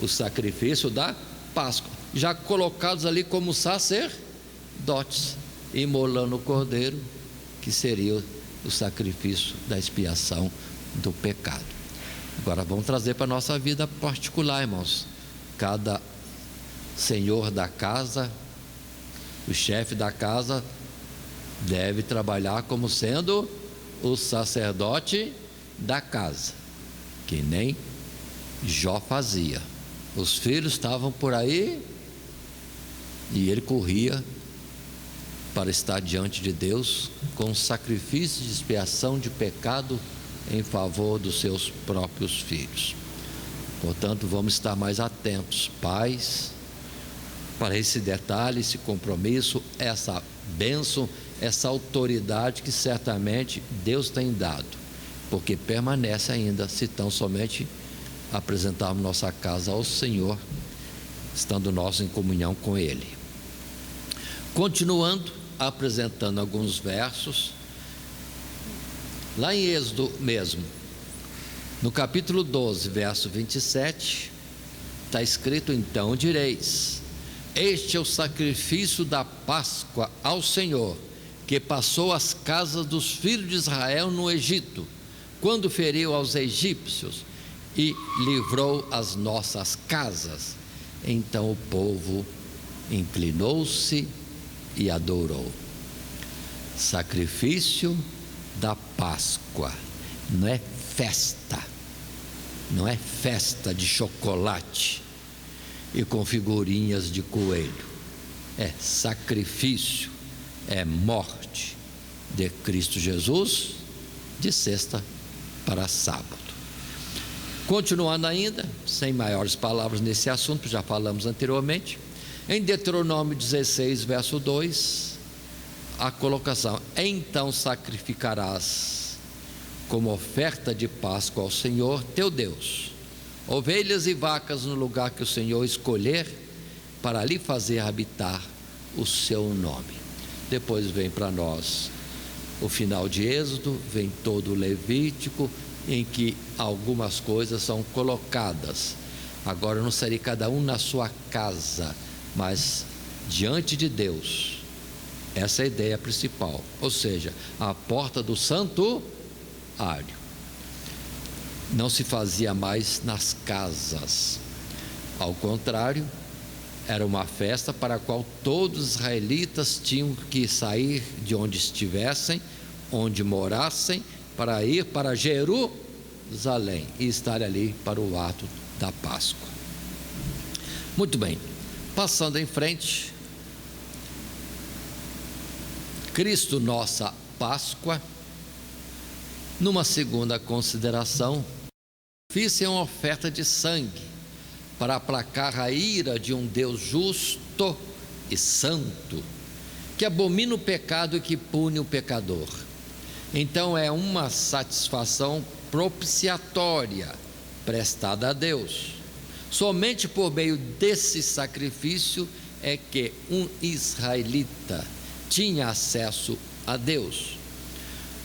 o sacrifício da Páscoa, já colocados ali como sacerdotes, imolando o cordeiro, que seria o sacrifício da expiação do pecado. Agora vamos trazer para a nossa vida particular, irmãos. Cada senhor da casa, o chefe da casa, deve trabalhar como sendo o sacerdote da casa, que nem Jó fazia. Os filhos estavam por aí e ele corria para estar diante de Deus com sacrifício de expiação de pecado em favor dos seus próprios filhos. Portanto, vamos estar mais atentos, pais, para esse detalhe, esse compromisso, essa bênção, essa autoridade que certamente Deus tem dado, porque permanece ainda se tão somente apresentarmos nossa casa ao Senhor, estando nós em comunhão com Ele. Continuando, apresentando alguns versos, lá em Êxodo mesmo, no capítulo 12, verso 27, está escrito: então direis, este é o sacrifício da Páscoa ao Senhor, que passou as casas dos filhos de Israel no Egito, quando feriu aos egípcios e livrou as nossas casas. Então o povo inclinou-se e adorou. Sacrifício da Páscoa, não é festa, não é festa de chocolate, e com figurinhas de coelho. É sacrifício, é morte de Cristo Jesus, de sexta para sábado. Continuando ainda, sem maiores palavras nesse assunto, já falamos anteriormente, em Deuteronômio 16, verso 2, a colocação: então sacrificarás como oferta de Páscoa ao Senhor teu Deus ovelhas e vacas no lugar que o Senhor escolher para ali fazer habitar o seu nome. Depois vem para nós o final de Êxodo, vem todo o Levítico, em que algumas coisas são colocadas. Agora não seria cada um na sua casa, mas diante de Deus. Essa é a ideia principal, ou seja, a porta do santuário. Não se fazia mais nas casas. Ao contrário, era uma festa para a qual todos os israelitas tinham que sair de onde estivessem, onde morassem, para ir para Jerusalém e estar ali para o ato da Páscoa. Muito bem, passando em frente, Cristo, nossa Páscoa. Numa segunda consideração, fiz uma oferta de sangue para aplacar a ira de um Deus justo e santo, que abomina o pecado e que pune o pecador. Então é uma satisfação propiciatória prestada a Deus. Somente por meio desse sacrifício é que um israelita tinha acesso a Deus.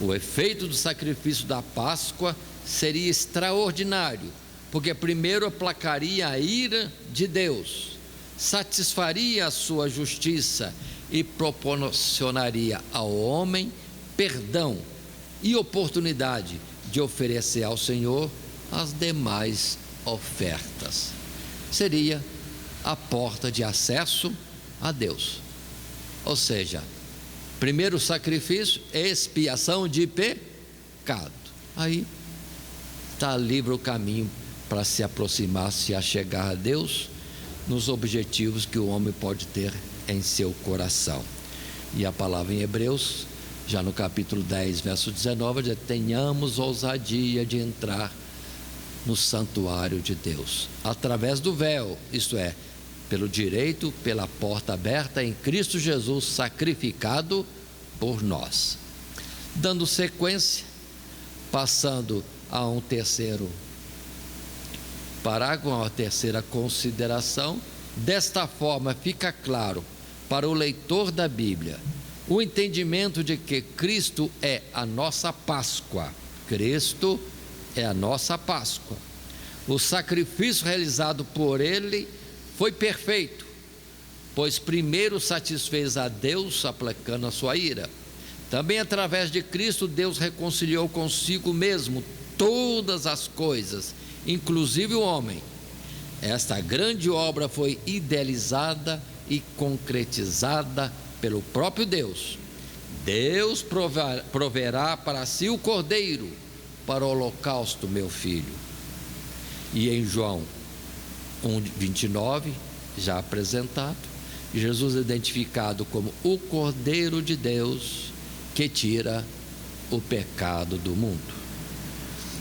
O efeito do sacrifício da Páscoa seria extraordinário, porque primeiro aplacaria a ira de Deus, satisfaria a sua justiça e proporcionaria ao homem perdão e oportunidade de oferecer ao Senhor as demais ofertas. Seria a porta de acesso a Deus. Ou seja, primeiro sacrifício, expiação de pecado. Aí está livre o caminho para se aproximar, se achegar a Deus nos objetivos que o homem pode ter em seu coração. E a palavra em Hebreus, já no capítulo 10, verso 19, diz: tenhamos ousadia de entrar no santuário de Deus, através do véu, isto é, pelo direito, pela porta aberta em Cristo Jesus, sacrificado por nós. Dando sequência, passando a um terceiro parágrafo, uma terceira consideração. Desta forma fica claro para o leitor da Bíblia o entendimento de que Cristo é a nossa Páscoa. Cristo é a nossa Páscoa. O sacrifício realizado por Ele foi perfeito, pois primeiro satisfez a Deus aplacando a sua ira. Também através de Cristo Deus reconciliou consigo mesmo todas as coisas, inclusive o homem. Esta grande obra foi idealizada e concretizada pelo próprio Deus. Deus proverá para si o cordeiro para o holocausto, meu filho. E em João 1:29, já apresentado, Jesus é identificado como o Cordeiro de Deus que tira o pecado do mundo.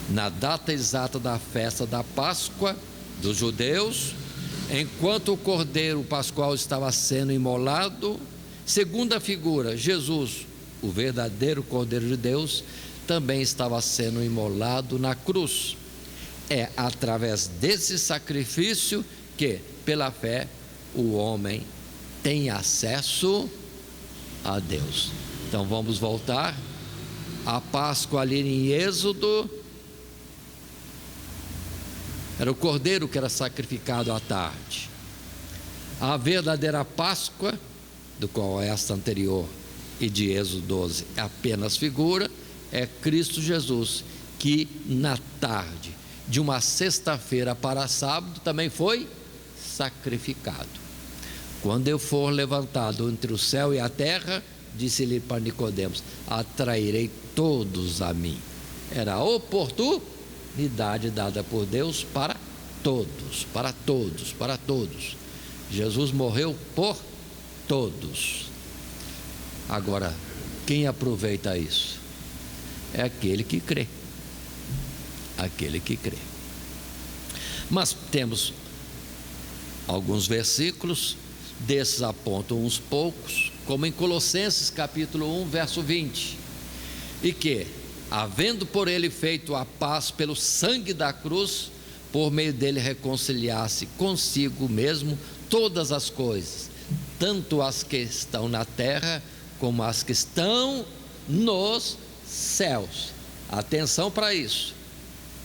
Na data exata da festa da Páscoa dos judeus, enquanto o Cordeiro Pascual estava sendo imolado, segunda figura, Jesus, o verdadeiro Cordeiro de Deus, também estava sendo imolado na cruz. É através desse sacrifício que, pela fé, o homem tem acesso a Deus. Então vamos voltar à Páscoa ali em Êxodo. Era o cordeiro que era sacrificado à tarde. A verdadeira Páscoa, do qual esta anterior e de Êxodo 12 é apenas figura, é Cristo Jesus, que na tarde de uma sexta-feira para sábado também foi sacrificado. Quando eu for levantado entre o céu e a terra, disse-lhe para Nicodemos, atrairei todos a mim. Era a oportunidade dada por Deus para todos, para todos, para todos. Jesus morreu por todos. Agora, quem aproveita isso? É aquele que crê. Aquele que crê. Mas temos alguns versículos, desses apontam uns poucos, como em Colossenses capítulo 1, verso 20, e que, havendo por ele feito a paz pelo sangue da cruz, por meio dele reconciliar-se consigo mesmo todas as coisas, tanto as que estão na terra, como as que estão nos céus. Atenção para isso.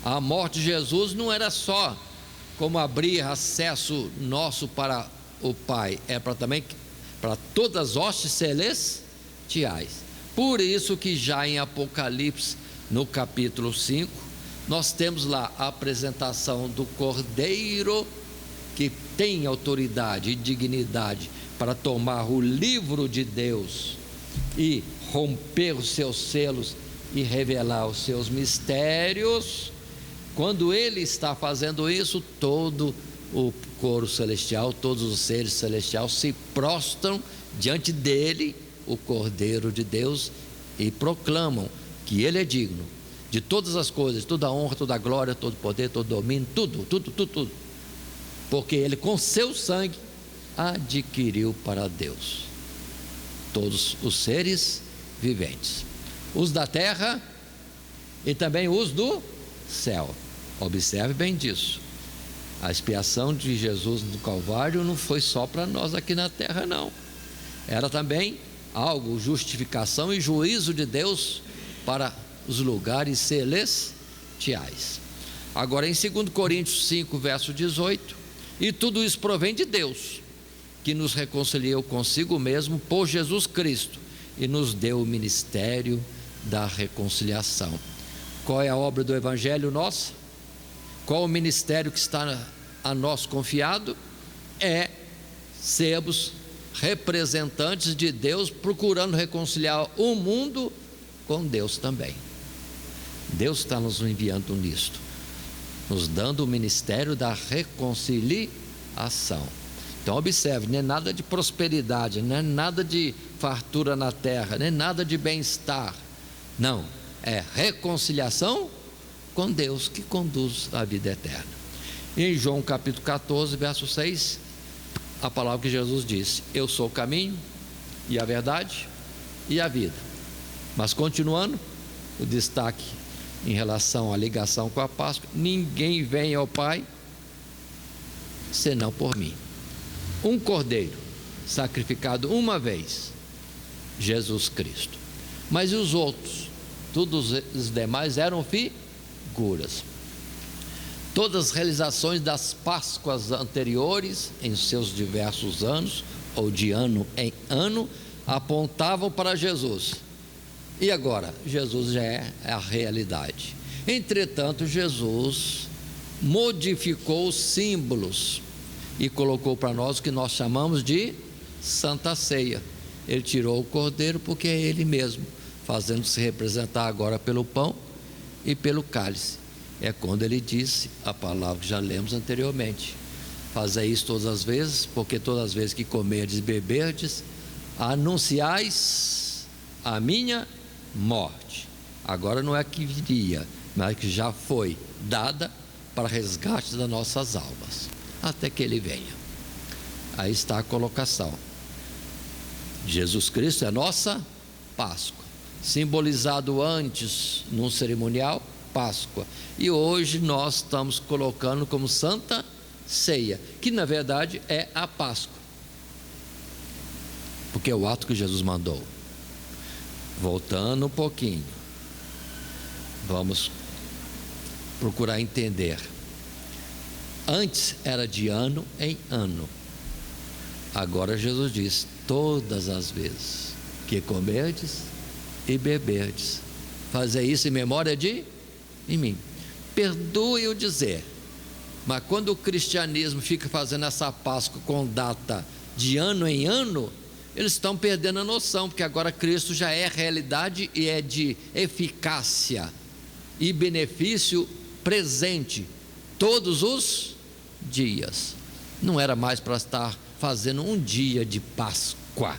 A morte de Jesus não era só como abrir acesso nosso para o Pai, é para também para todas as hostes celestiais. Por isso que já em Apocalipse, no capítulo 5, nós temos lá a apresentação do Cordeiro, que tem autoridade e dignidade para tomar o livro de Deus e romper os seus selos e revelar os seus mistérios. Quando ele está fazendo isso, todo o coro celestial, todos os seres celestiais se prostram diante dele, o Cordeiro de Deus, e proclamam que ele é digno de todas as coisas, toda a honra, toda a glória, todo o poder, todo o domínio, tudo, porque ele com seu sangue adquiriu para Deus todos os seres viventes, os da terra e também os do céu. Observe bem disso. A expiação de Jesus no Calvário não foi só para nós aqui na terra, não. Era também algo, justificação e juízo de Deus para os lugares celestiais. Agora em 2 Coríntios 5, verso 18, e tudo isso provém de Deus, que nos reconciliou consigo mesmo por Jesus Cristo e nos deu o ministério da reconciliação. Qual é a obra do Evangelho nossa? Qual o ministério que está a nós confiado? É sermos representantes de Deus, procurando reconciliar o mundo com Deus também. Deus está nos enviando nisto, nos dando o ministério da reconciliação. Então observe, não é nada de prosperidade, não é nada de fartura na terra, não é nada de bem-estar, não, é reconciliação com Deus que conduz à vida eterna. E em João capítulo 14, verso 6, a palavra que Jesus disse: eu sou o caminho e a verdade e a vida. Mas continuando, o destaque em relação à ligação com a Páscoa: ninguém vem ao Pai senão por mim. Um cordeiro sacrificado uma vez, Jesus Cristo. Mas e os outros? Todos os demais eram figuras. Todas as realizações das Páscoas anteriores, em seus diversos anos, ou de ano em ano, apontavam para Jesus. E agora, Jesus já é a realidade. Entretanto, Jesus modificou os símbolos e colocou para nós o que nós chamamos de Santa Ceia. Ele tirou o cordeiro porque é ele mesmo, fazendo-se representar agora pelo pão e pelo cálice. É quando ele disse a palavra que já lemos anteriormente: fazei isso todas as vezes, porque todas as vezes que comerdes e beberdes, anunciais a minha morte. Agora não é que viria, mas que já foi dada para resgate das nossas almas, até que ele venha. Aí está a colocação. Jesus Cristo é a nossa Páscoa, simbolizado antes num cerimonial, Páscoa, e hoje nós estamos colocando como Santa Ceia, que na verdade é a Páscoa, porque é o ato que Jesus mandou. Voltando um pouquinho, vamos procurar entender. Antes era de ano em ano, agora Jesus diz: todas as vezes que comerdes e beberdes, fazei isso em memória de mim. Perdoe eu dizer, mas quando o cristianismo fica fazendo essa Páscoa com data de ano em ano, eles estão perdendo a noção, porque agora Cristo já é realidade e é de eficácia e benefício presente todos os dias. Não era mais para estar fazendo um dia de Páscoa.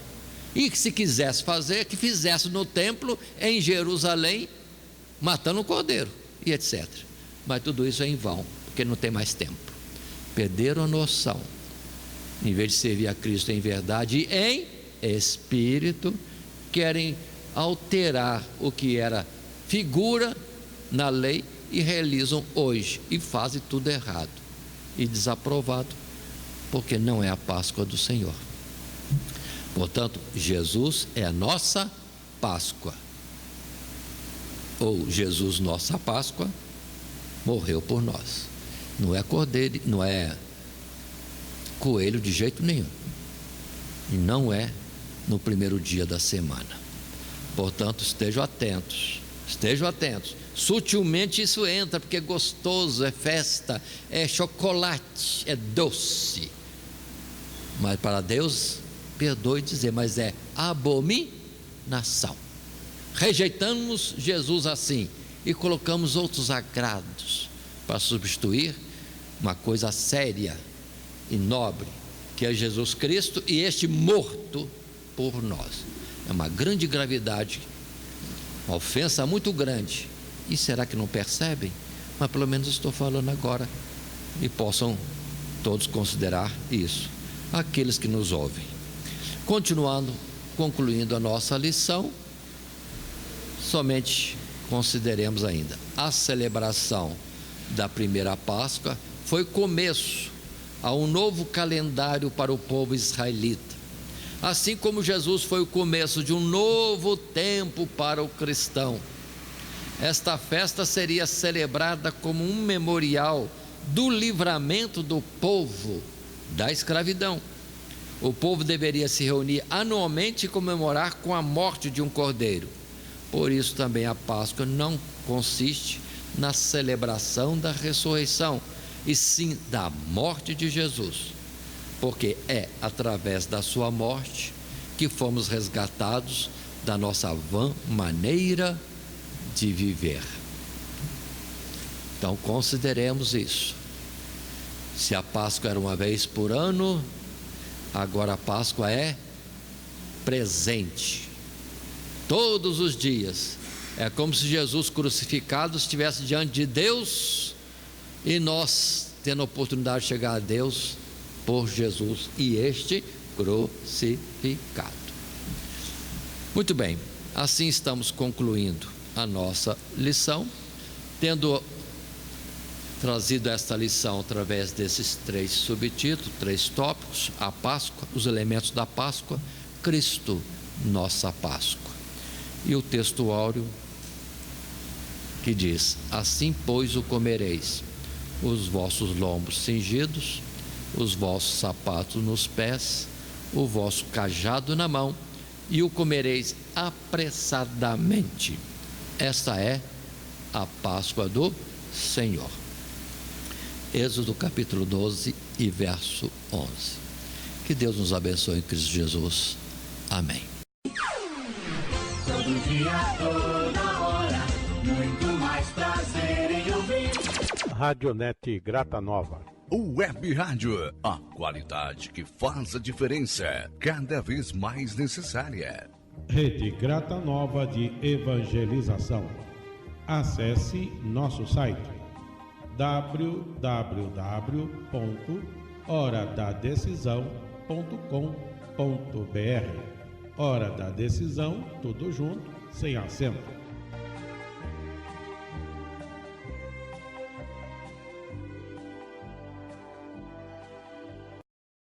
E que se quisesse fazer, que fizesse no templo em Jerusalém, matando um cordeiro e etc. Mas tudo isso é em vão, porque não tem mais tempo. Perderam a noção. Em vez de servir a Cristo em verdade e em espírito, querem alterar o que era figura na lei e realizam hoje e fazem tudo errado e desaprovado, porque não é a Páscoa do Senhor. Portanto, Jesus é a nossa Páscoa, ou Jesus, nossa Páscoa, morreu por nós. Não é cordeiro, não é coelho de jeito nenhum, e não é no primeiro dia da semana. Portanto, estejam atentos. Sutilmente isso entra, porque é gostoso, é festa, é chocolate, é doce. Mas para Deus, perdoe dizer, mas é abominação. Rejeitamos Jesus assim e colocamos outros agrados para substituir uma coisa séria e nobre, que é Jesus Cristo e este morto por nós. É uma grande gravidade, uma ofensa muito grande. E será que não percebem? Mas pelo menos estou falando agora e possam todos considerar isso, aqueles que nos ouvem. Concluindo a nossa lição, somente consideremos ainda a celebração da primeira Páscoa foi começo a um novo calendário para o povo israelita, assim como Jesus foi o começo de um novo tempo para o cristão. Esta festa seria celebrada como um memorial do livramento do povo da escravidão. O povo deveria se reunir anualmente e comemorar com a morte de um cordeiro. Por isso também a Páscoa não consiste na celebração da ressurreição, e sim da morte de Jesus, porque é através da sua morte que fomos resgatados da nossa vã maneira de viver. Então consideremos isso. Se a Páscoa era uma vez por ano, agora a Páscoa é presente, todos os dias. É como se Jesus crucificado estivesse diante de Deus e nós tendo a oportunidade de chegar a Deus por Jesus e este crucificado. Muito bem, assim estamos concluindo a nossa lição, tendo trazido esta lição através desses 3 subtítulos, 3 tópicos: a Páscoa, os elementos da Páscoa, Cristo, nossa Páscoa. E o texto áureo que diz: assim pois o comereis, os vossos lombos cingidos, os vossos sapatos nos pés, o vosso cajado na mão, e o comereis apressadamente. Esta é a Páscoa do Senhor. Êxodo capítulo 12 e verso 11. Que Deus nos abençoe em Cristo Jesus. Amém. Todo dia, toda hora, muito mais prazer em ouvir. Radionete Grata Nova. Web Rádio, a qualidade que faz a diferença, cada vez mais necessária. Rede Grata Nova de Evangelização. Acesse nosso site www.horadadecisão.com.br. Hora da Decisão, tudo junto, sem acento.